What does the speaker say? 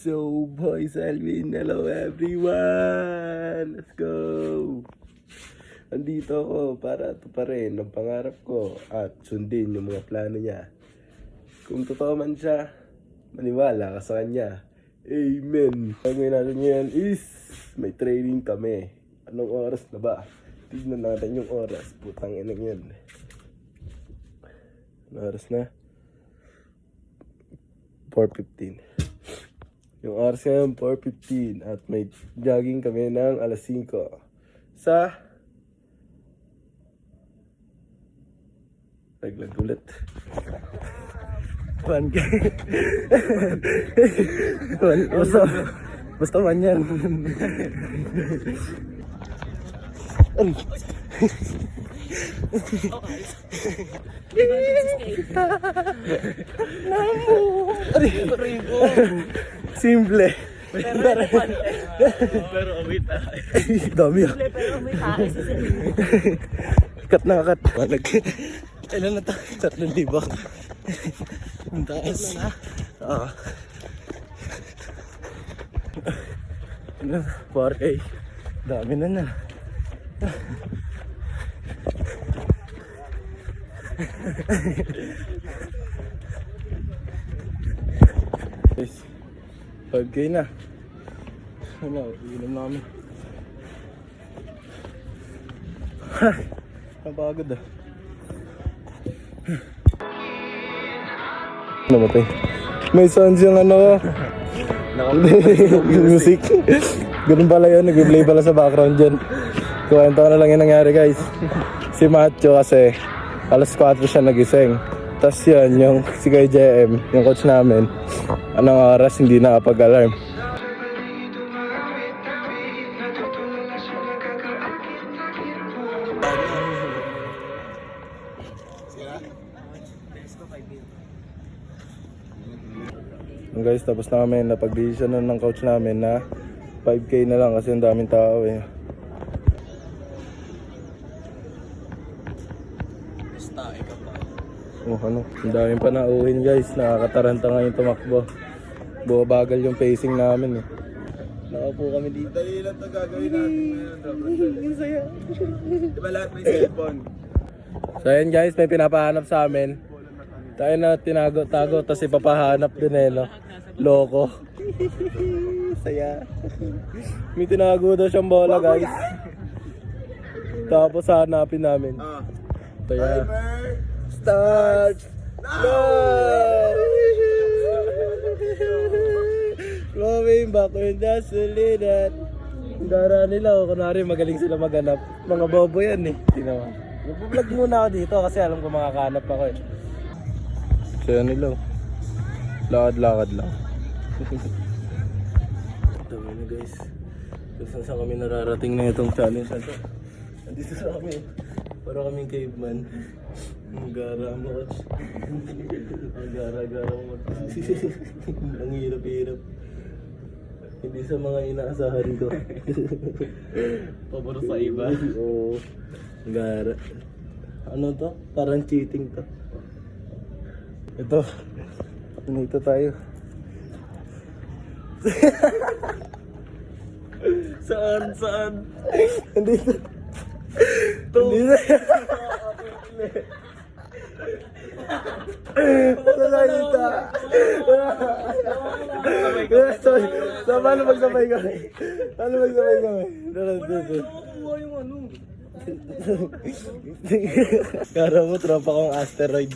So, boys, Alvin, hello everyone! Let's go! Andito ako para tuparin ang pangarap ko at sundin yung mga plano niya. Kung totoo man siya, maniwala ka sa kanya. Amen! Ang gawin natin ngayon is may training kami. Anong oras na ba? Tignan natin yung oras. Putang ina yan. Anong oras na? 4:15. Yung oras ngayon, 4:15. At may jogging kami ng alas 5. Sa... Naglag ulit. 1K. Basta man yan. Ay. Simple. Pero wait Dami ah. Pero may tayo sa Kat na kat. Walag. Kailan na tayo? 3,000. Ang taas. Oo. 4K. Dami na. Guys, 5K na. Ano, inom namin. Napagod ah. Namatay. May sounds yung ano. Music. Ganun pala yun, nag-play pala sa background dyan. Kuwento ko na lang yung nangyari guys. Si Macho kasi alas 4 siya nagising. Tapos yun, yung si Kuya JM, yung coach namin, anong oras hindi nakapag-alarm. Guys, tapos na kami, napag-decision ng coach namin na 5K na lang kasi ang daming tao eh. Ano, ang daming panauhin guys, nakakataranta nga yung tumakbo. Bumabagal yung pacing namin eh. Nakaupo kami dito. Dali lang ito gagawin natin ngayon. Saya. Diba lahat may cellphone? So yun guys, may pinapahanap sa amin. Tayo na tinago-tago, tapos ipapahanap din eh, no? Loko. Saya. May tinago daw siyang bola guys. Tapos hanapin namin. Kaya start! No! Going back when that's the leader. Ang gara nila, kunwari magaling sila maghanap. Mga bobo yan eh. Tinawa. Mag-vlog muna ako dito kasi alam ko makakahanap ako eh. So yan nila. Lakad-lakad lang. Dami na guys. Gusto saan kami nararating na itong challenge na ito. Nandito sa kami. Para kaming caveman. Ang gara mo coach. Ang gara-gara mo. Ang hirap-hirap. Hindi sa mga inaasahan ko. Paboro sa iba. Oo. Ang gara. Ano to? Parang cheating to. Ito. Nito tayo. Saan? Nandito. Nandito. Nandito. So, paano magsabay kami? Nakuha yung ano. Kara mo, tropa kong asteroid.